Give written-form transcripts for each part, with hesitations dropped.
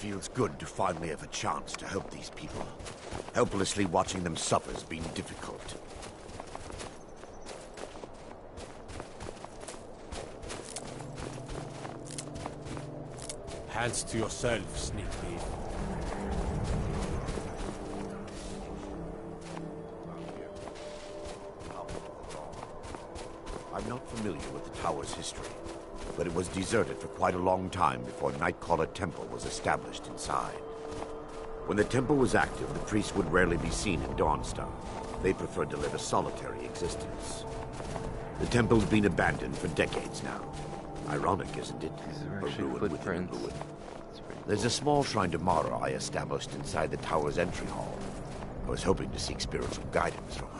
feels good to finally have a chance to help these people. Helplessly watching them suffer has been difficult. Hands to yourself, sneak thief. I'm not familiar with the tower's history, but it was deserted for quite a long time before Nightcaller Temple was established inside. When the temple was active, the priests would rarely be seen in Dawnstar. They preferred to live a solitary existence. The temple's been abandoned for decades now. Ironic, isn't it? These are A actually ruin within a footprints. ruin. Pretty There's cool. a small shrine to Mara I established inside the tower's entry hall. I was hoping to seek spiritual guidance from her.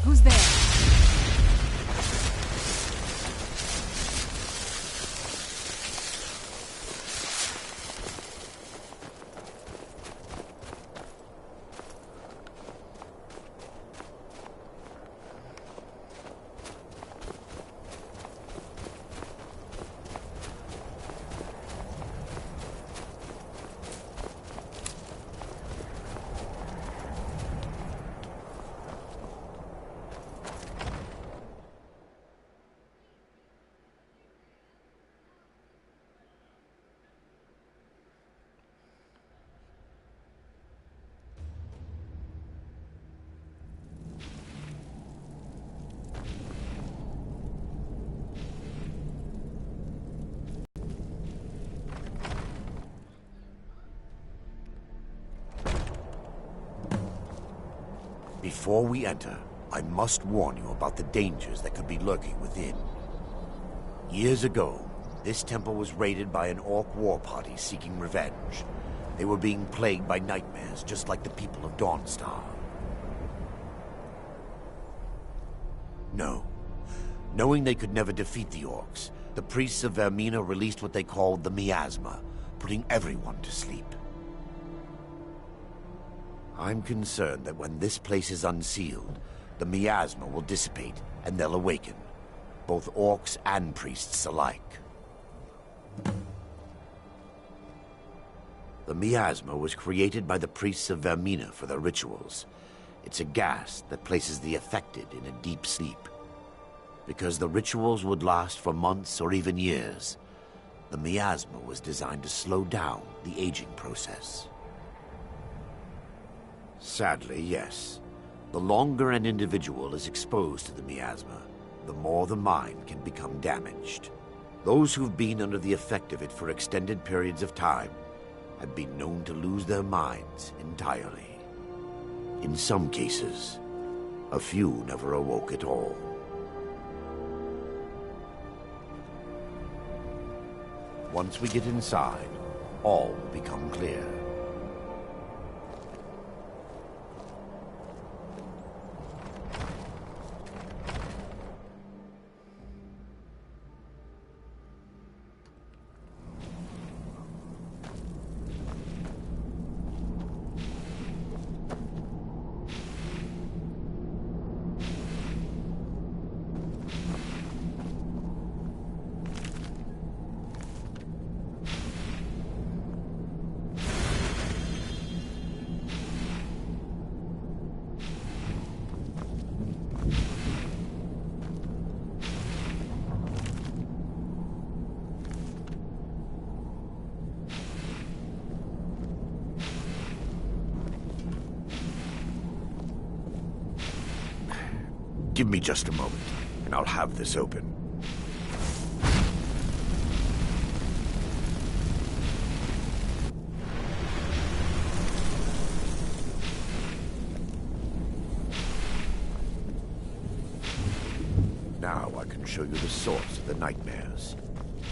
Who's there? Before we enter, I must warn you about the dangers that could be lurking within. Years ago, this temple was raided by an orc war party seeking revenge. They were being plagued by nightmares, just like the people of Dawnstar. No. Knowing they could never defeat the orcs, the priests of Vermina released what they called the miasma, putting everyone to sleep. I'm concerned that when this place is unsealed, the miasma will dissipate and they'll awaken, both orcs and priests alike. The miasma was created by the priests of Vermina for their rituals. It's a gas that places the affected in a deep sleep. Because the rituals would last for months or even years, the miasma was designed to slow down the aging process. Sadly, yes. The longer an individual is exposed to the miasma, the more the mind can become damaged. Those who've been under the effect of it for extended periods of time have been known to lose their minds entirely. In some cases, a few never awoke at all. Once we get inside, all will become clear. Give me just a moment, and I'll have this open. Now I can show you the source of the nightmares.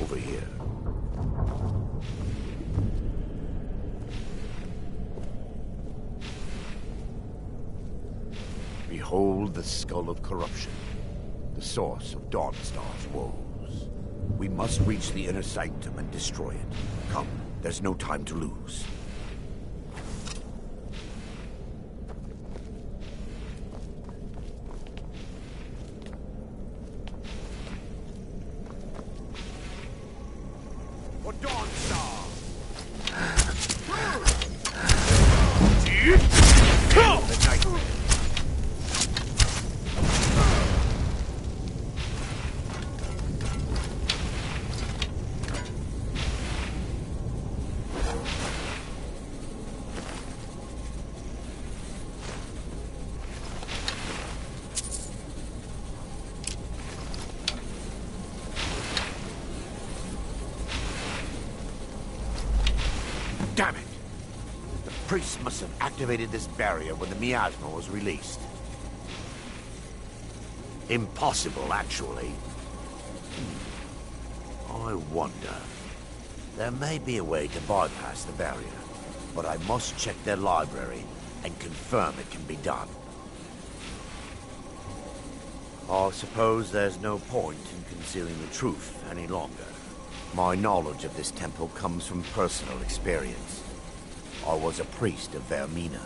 Over here. Behold the skull of corruption, the source of Dawnstar's woes. We must reach the inner sanctum and destroy it. Come, there's no time to lose. For Dawnstar! The nightmare. Damn it! The priest must have activated this barrier when the miasma was released. Impossible, actually. I wonder. There may be a way to bypass the barrier, but I must check their library and confirm it can be done. I suppose there's no point in concealing the truth any longer. My knowledge of this temple comes from personal experience. I was a priest of Vermina.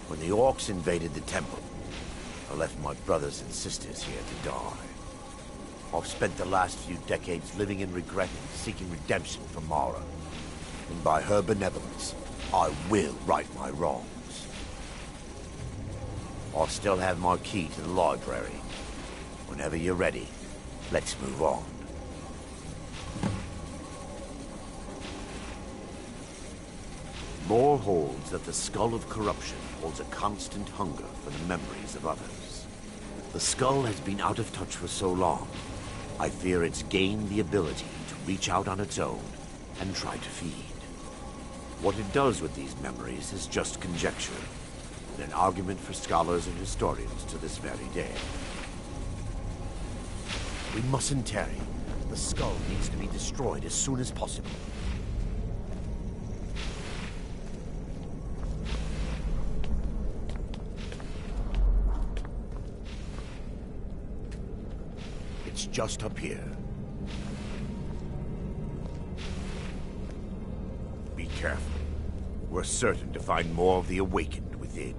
When the orcs invaded the temple, I left my brothers and sisters here to die. I've spent the last few decades living in regret and seeking redemption from Mara. And by her benevolence, I will right my wrongs. I still have my key to the library. Whenever you're ready, let's move on. Lore holds that the skull of corruption holds a constant hunger for the memories of others. The skull has been out of touch for so long, I fear it's gained the ability to reach out on its own and try to feed. What it does with these memories is just conjecture, and an argument for scholars and historians to this very day. We mustn't tarry. The skull needs to be destroyed as soon as possible. It's just up here. Be careful. We're certain to find more of the awakened within.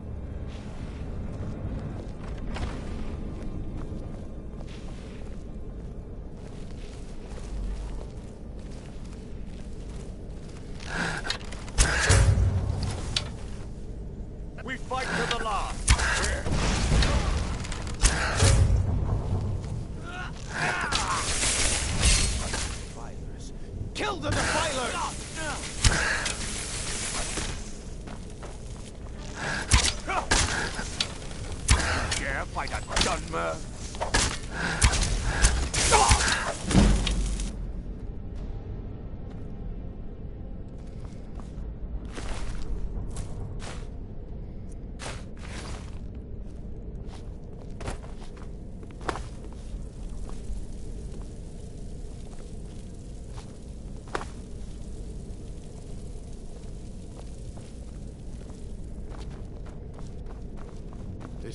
We fight to the last. Defilers. Kill the defilers! Yeah, fight a Dunmer.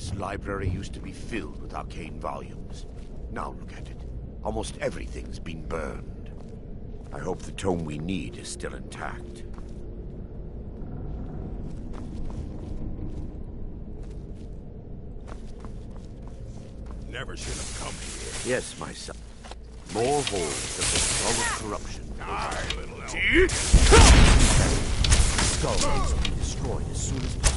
This library used to be filled with arcane volumes. Now look at it. Almost everything's been burned. I hope the tome we need is still intact. Never should have come here. Yes, my son. More holes of the skull of corruption. Die, little elf. The skull needs to be destroyed as soon as possible.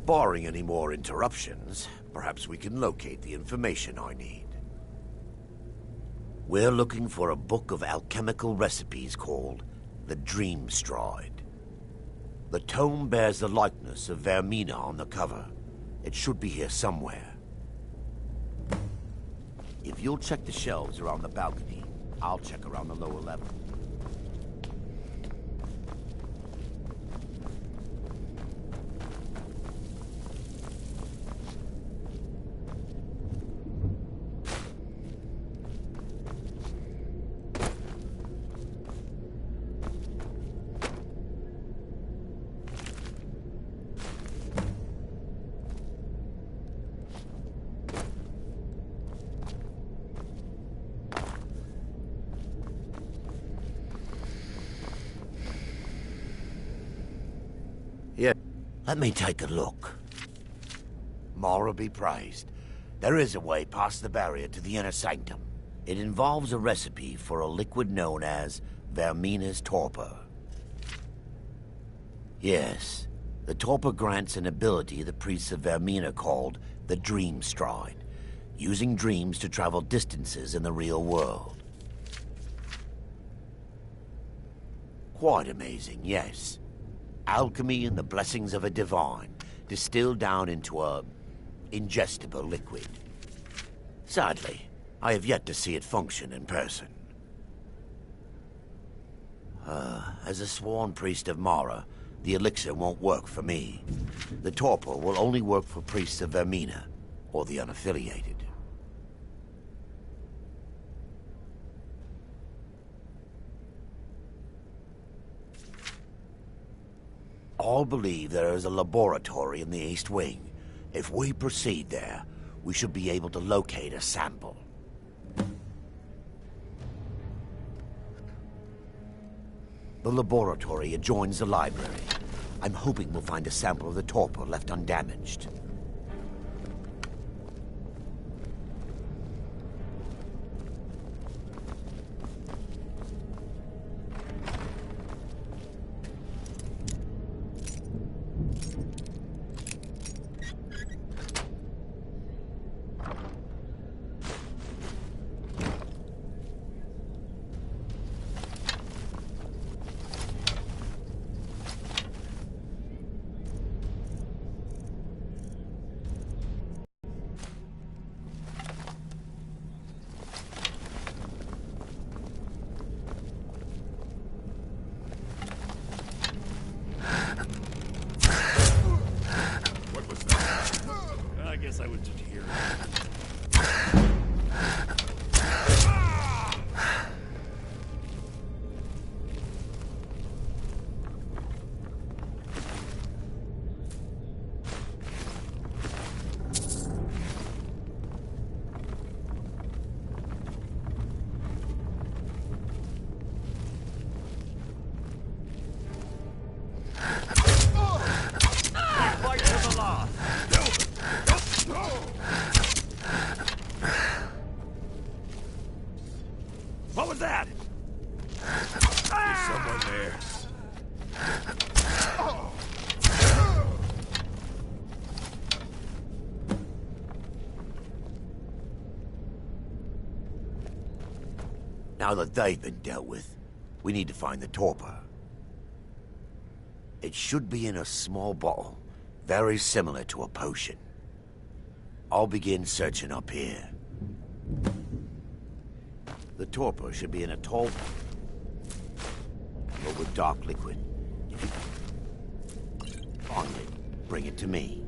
Barring any more interruptions, perhaps we can locate the information I need. We're looking for a book of alchemical recipes called the Dream Stride. The tome bears the likeness of Vermina on the cover. It should be here somewhere. If you'll check the shelves around the balcony, I'll check around the lower level. Yeah, let me take a look. Mara be praised. There is a way past the barrier to the inner sanctum. It involves a recipe for a liquid known as Vermina's torpor. Yes, the torpor grants an ability the priests of Vermina called the Dream Stride, using dreams to travel distances in the real world. Quite amazing, yes. Alchemy and the blessings of a divine, distilled down into a ingestible liquid. Sadly, I have yet to see it function in person. As a sworn priest of Mara, the elixir won't work for me. The torpor will only work for priests of Vermina, or the unaffiliated. All believe there is a laboratory in the East Wing. If we proceed there, we should be able to locate a sample. The laboratory adjoins the library. I'm hoping we'll find a sample of the torpor left undamaged. I was just here. What was that? There's someone there. Now that they've been dealt with, we need to find the torpor. It should be in a small bottle, very similar to a potion. I'll begin searching up here. The torpor should be in a tall with dark liquid. If you find it, bring it to me.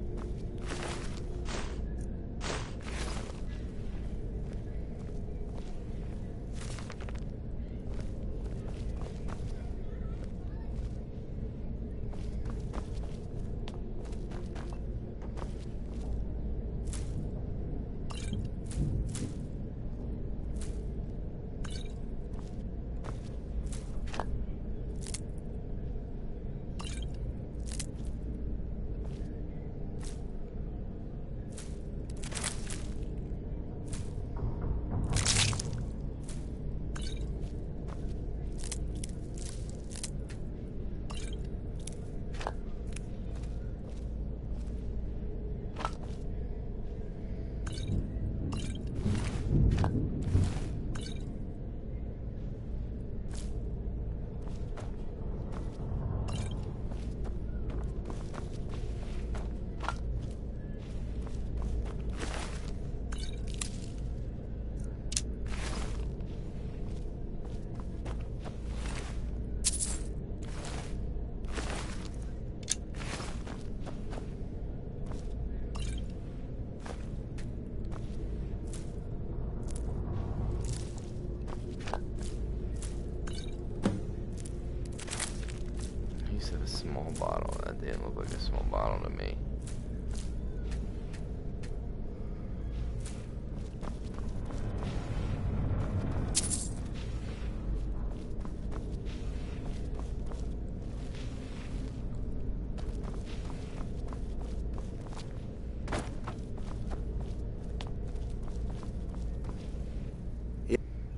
A small bottle. That didn't look like a small bottle to me.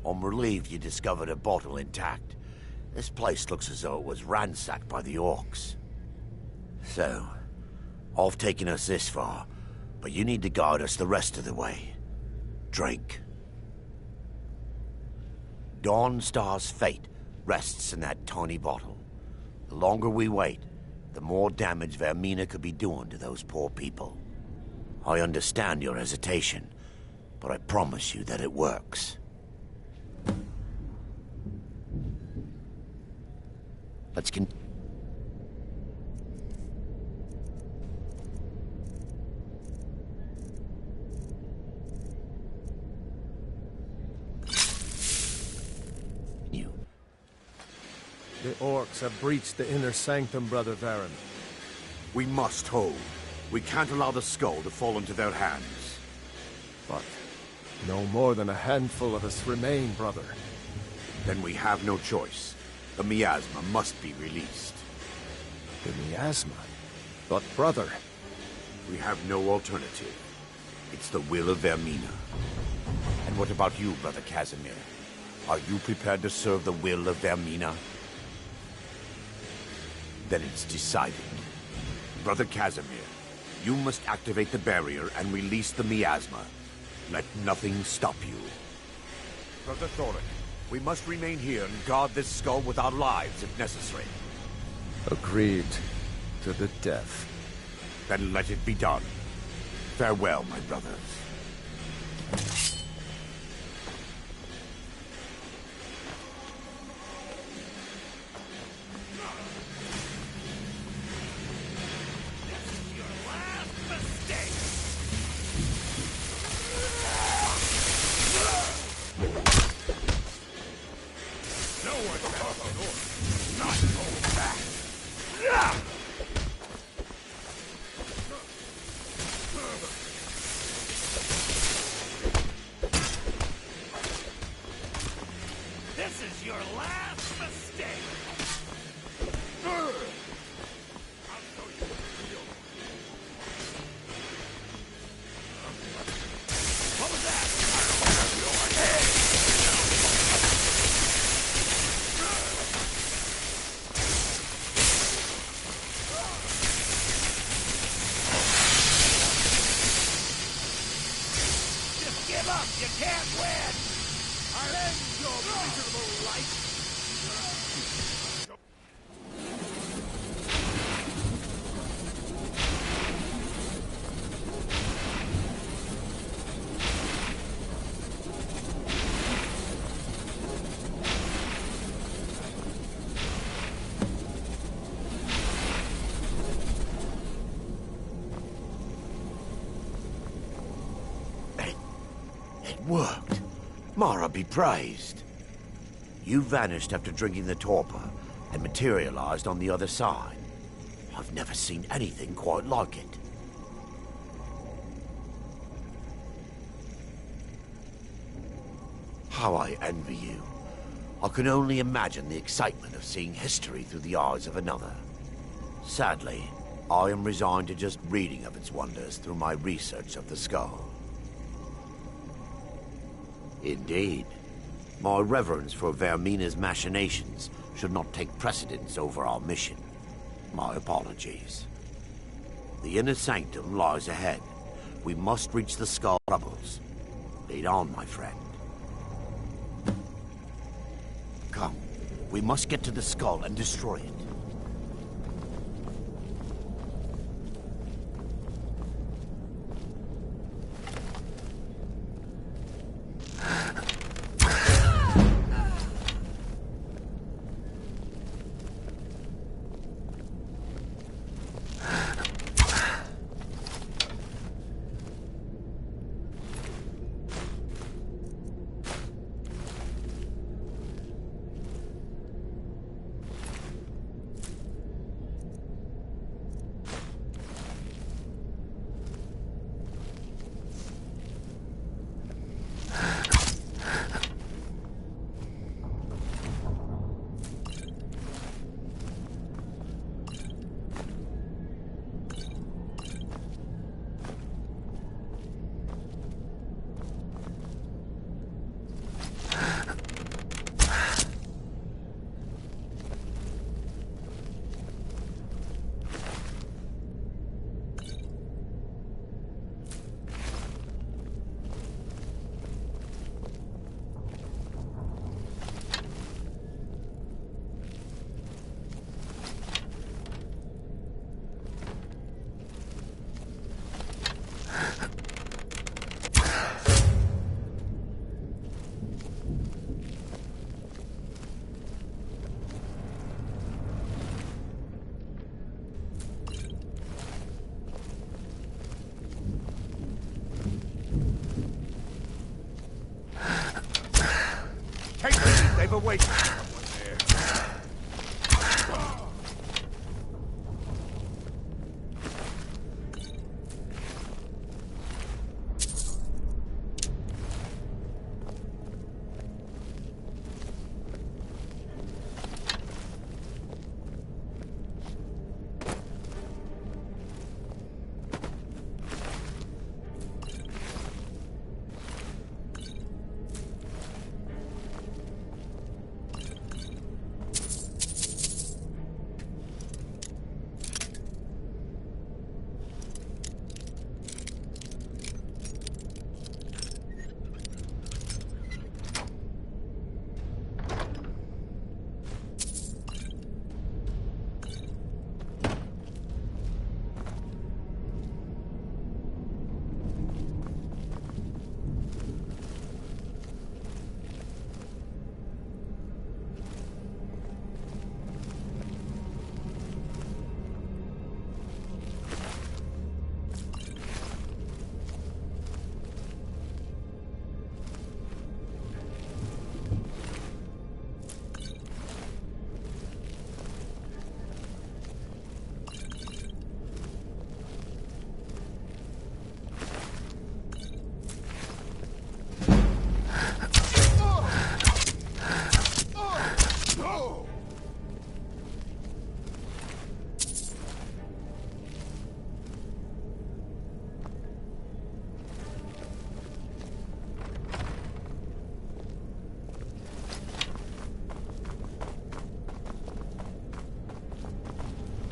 I'm relieved you discovered a bottle intact. This place looks as though it was ransacked by the orcs. So, I've taken us this far, but you need to guide us the rest of the way. Drink. Dawnstar's fate rests in that tiny bottle. The longer we wait, the more damage Vermina could be doing to those poor people. I understand your hesitation, but I promise you that it works. Let's continue. The orcs have breached the inner sanctum, Brother Varen. We must hold. We can't allow the skull to fall into their hands. But no more than a handful of us remain, brother. Then we have no choice. The miasma must be released. The miasma? But, brother... We have no alternative. It's the will of Vermina. And what about you, Brother Casimir? Are you prepared to serve the will of Vermina? Then it's decided. Brother Casimir, you must activate the barrier and release the miasma. Let nothing stop you. Brother Thorin, we must remain here and guard this skull with our lives if necessary. Agreed to the death. Then let it be done. Farewell, my brothers. You can't win! I'll end your miserable life! worked. Mara be praised. You vanished after drinking the torpor and materialized on the other side. I've never seen anything quite like it. How I envy you. I can only imagine the excitement of seeing history through the eyes of another. Sadly, I am resigned to just reading of its wonders through my research of the skull. Indeed. My reverence for Vermina's machinations should not take precedence over our mission. My apologies. The inner sanctum lies ahead. We must reach the skull rubbles. Lead on, my friend. Come, we must get to the skull and destroy it. They've awakened someone there.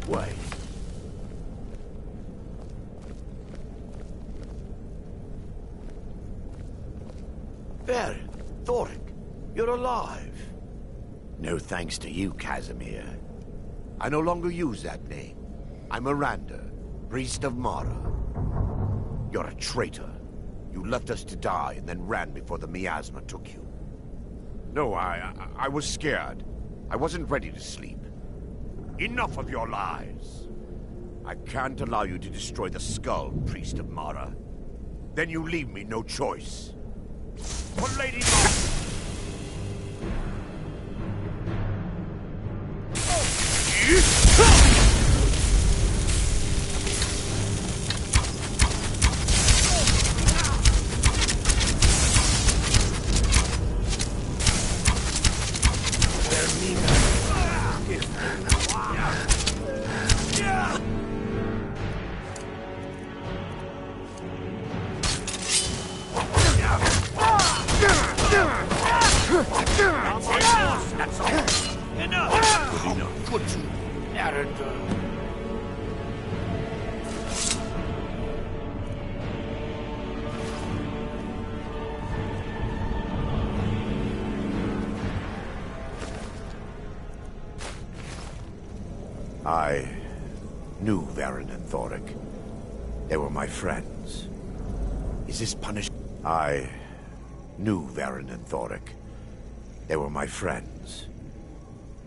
Wait. There, Thoric, you're alive. No thanks to you, Casimir. I no longer use that name. I'm Miranda, priest of Mara. You're a traitor. You left us to die and then ran before the miasma took you. No, I was scared. I wasn't ready to sleep. Enough of your lies. I can't allow you to destroy the skull, priest of Mara. Then you leave me no choice. For Lady Mara. I knew Varen and Thoric. They were my friends. Is this punishment? I knew Varen and Thoric. They were my friends.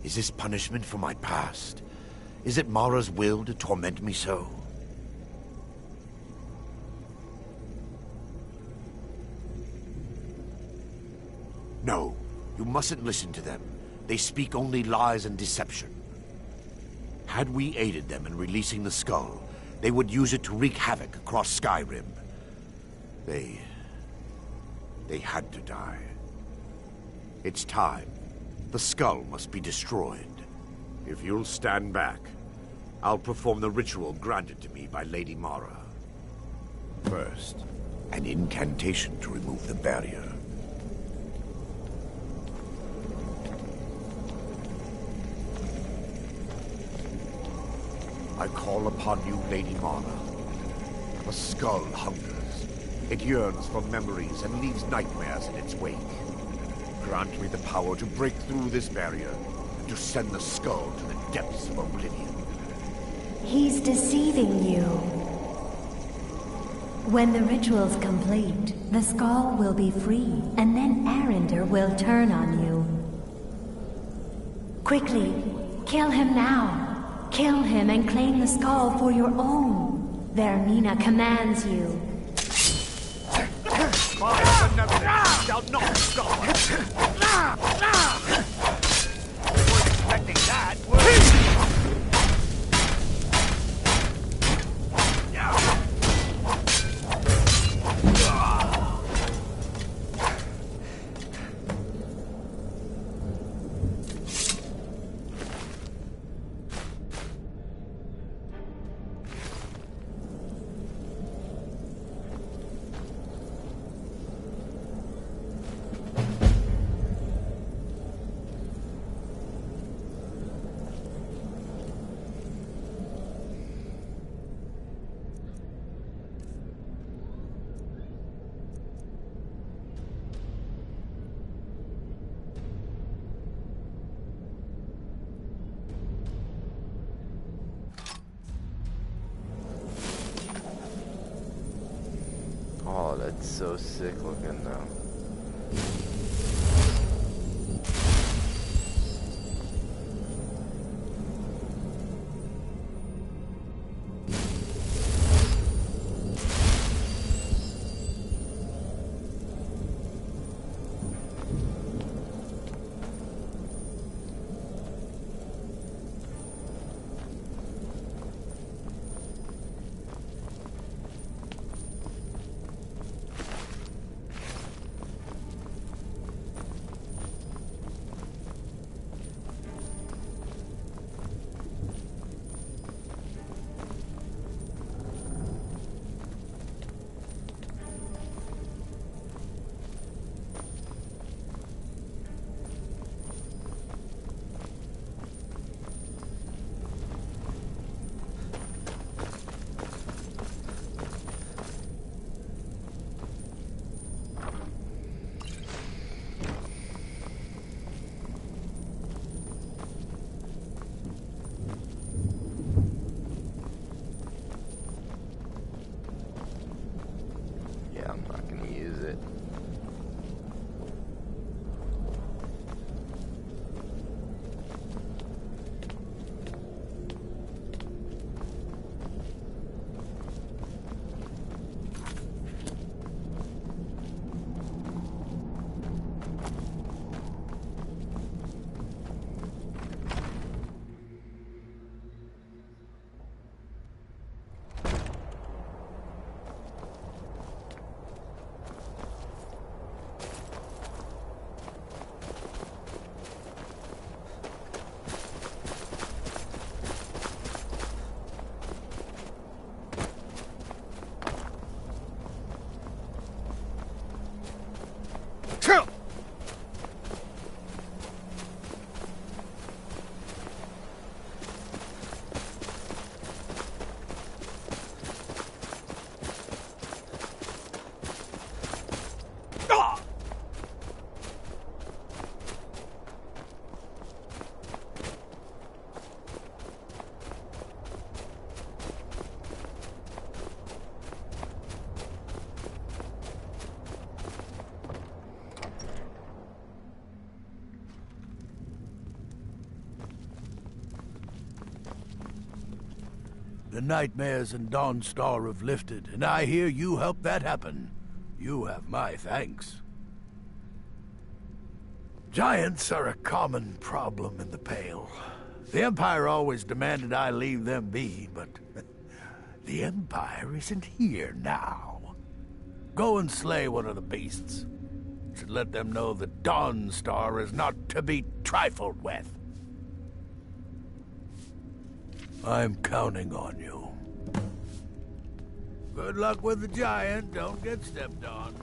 Is this punishment for my past? Is it Mara's will to torment me so? No, you mustn't listen to them. They speak only lies and deception. Had we aided them in releasing the skull, they would use it to wreak havoc across Skyrim. They had to die. It's time. The skull must be destroyed. If you'll stand back, I'll perform the ritual granted to me by Lady Mara. First, an incantation to remove the barrier. I call upon you, Lady Mara. The skull hungers. It yearns for memories and leaves nightmares in its wake. Grant me the power to break through this barrier and to send the skull to the depths of oblivion. He's deceiving you. When the ritual's complete, the skull will be free, and then Arender will turn on you. Quickly, kill him now. Kill him and claim the skull for your own. Vermina commands you. My benevolence shall not stop. We're expecting that, were Oh, that's so sick looking though. The nightmares in Dawnstar have lifted, and I hear you helped that happen. You have my thanks. Giants are a common problem in the Pale. The Empire always demanded I leave them be, but the Empire isn't here now. Go and slay one of the beasts. Should let them know that Dawnstar is not to be trifled with. I'm counting on you. Good luck with the giant. Don't get stepped on.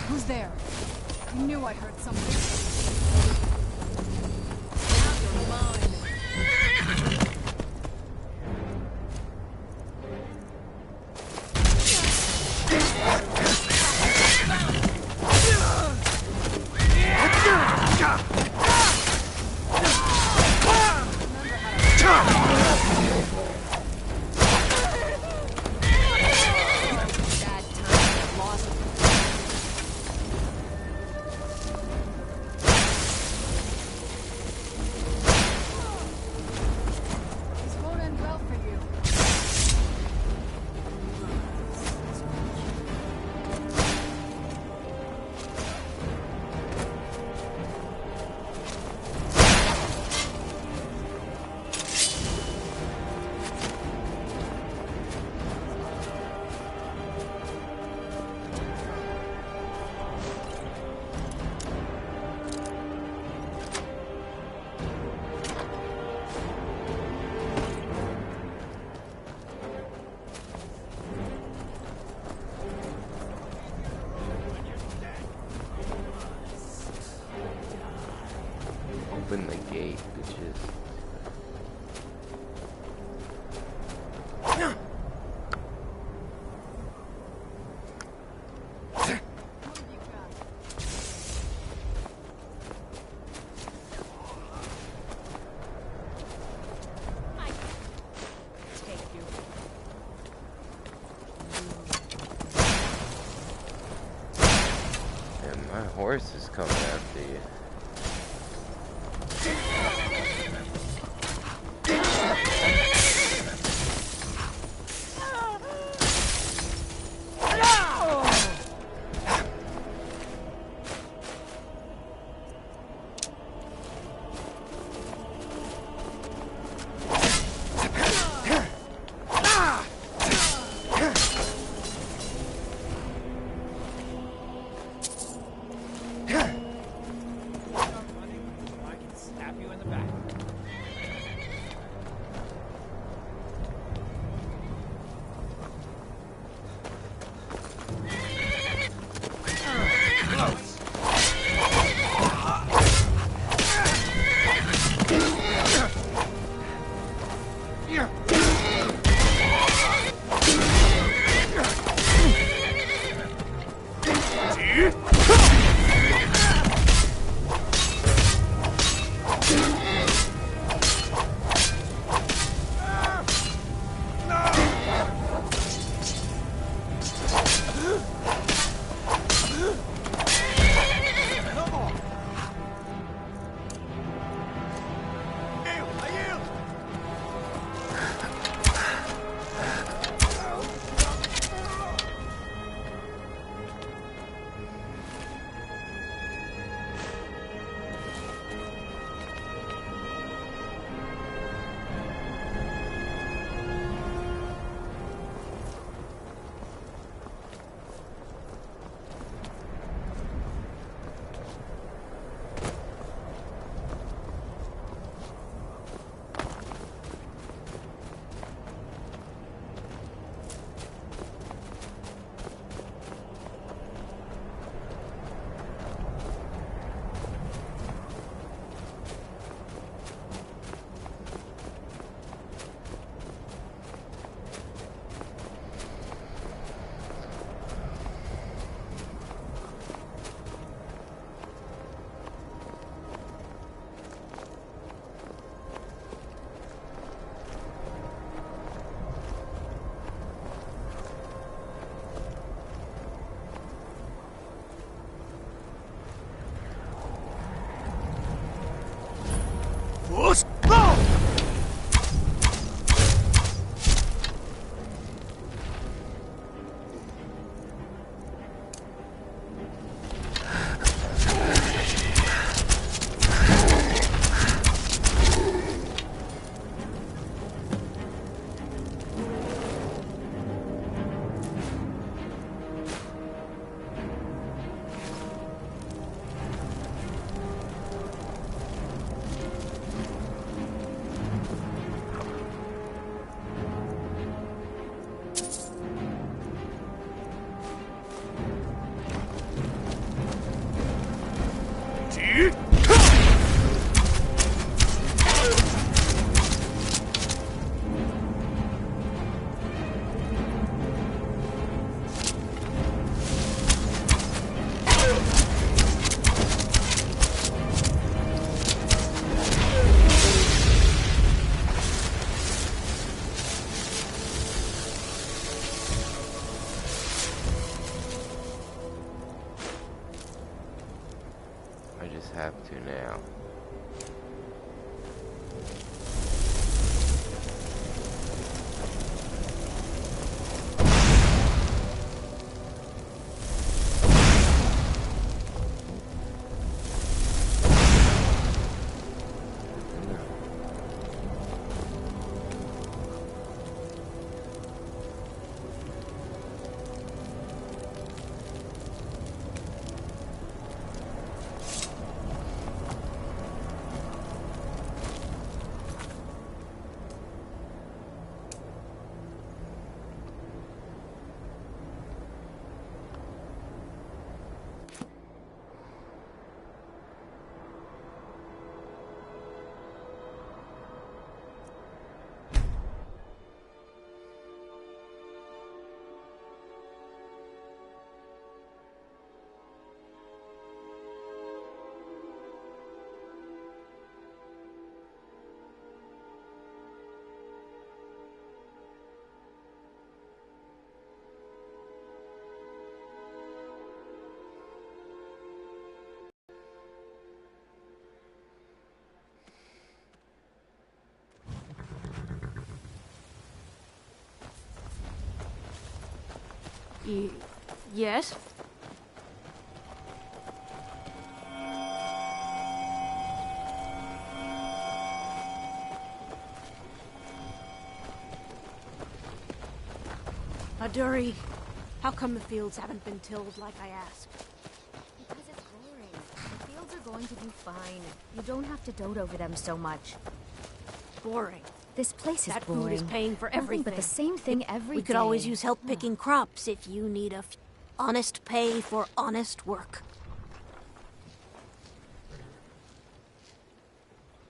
Who's there? I knew I heard something. Now you're mine. Open the gate, bitches. And my horse is coming after you. Yes? Aduri, how come the fields haven't been tilled like I asked? Because it's boring. The fields are going to be fine. You don't have to dote over them so much. Boring. This place is That boring. food is paying for Nothing everything. but the same thing every day. We could always use help picking crops if you need honest pay for honest work.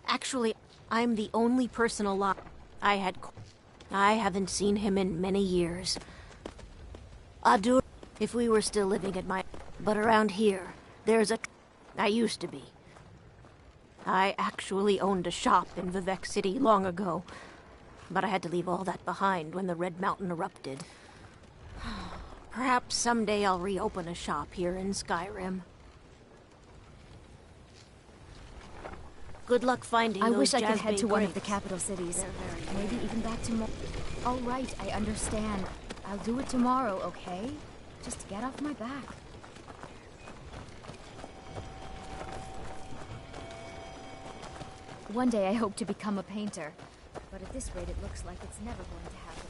Actually, I'm the only person alive. I haven't seen him in many years. Adur, if we were still living at my... But around here, there's a... I used to be. I actually owned a shop in Vivek City long ago. But I had to leave all that behind when the Red Mountain erupted. Perhaps someday I'll reopen a shop here in Skyrim. Good luck finding I those wish I could head Jazbay to one of the grapes. capital cities. They're very Maybe even back tomorrow. All right, I understand. I'll do it tomorrow, okay? Just get off my back. One day I hope to become a painter. But at this rate, it looks like it's never going to happen.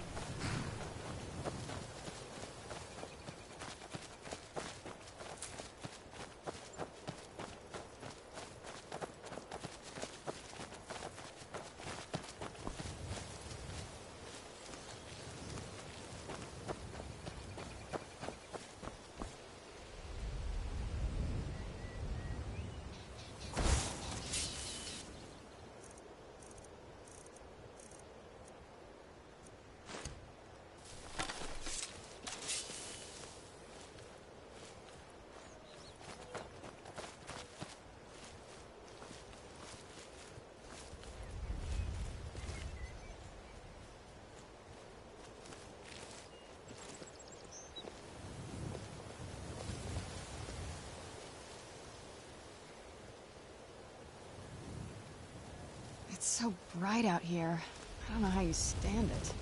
It's so bright out here. I don't know how you stand it.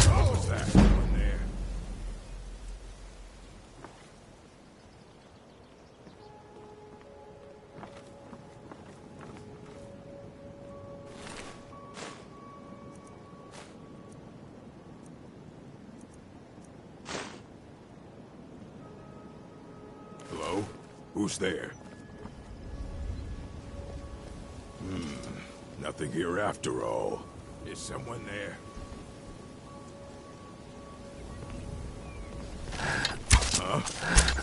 What was that down there? Hello? Who's there? Nothing here after all. Is someone there?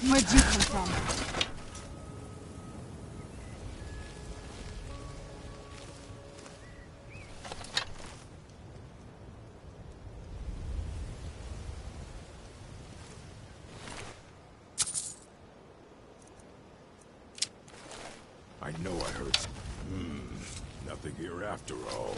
Where'd you come from? I know I heard. Nothing here after all.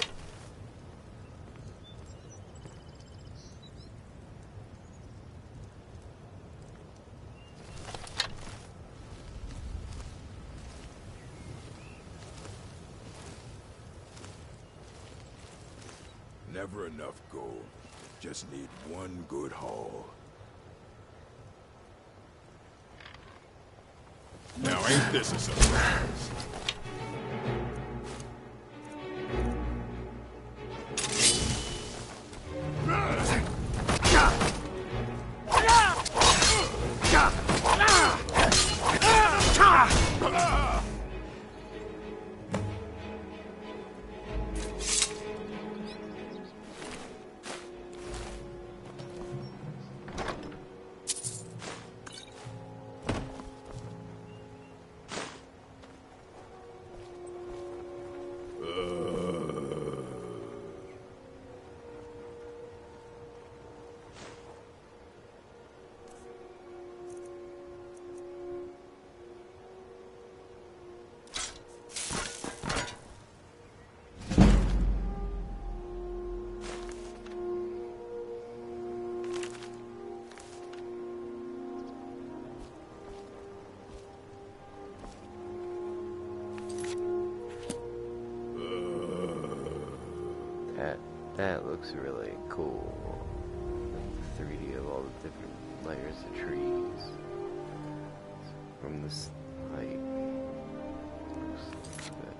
Never enough gold. Just need one good haul. Now ain't this a surprise? That looks really cool. Like the 3D of all the different layers of trees from this height. Looks good.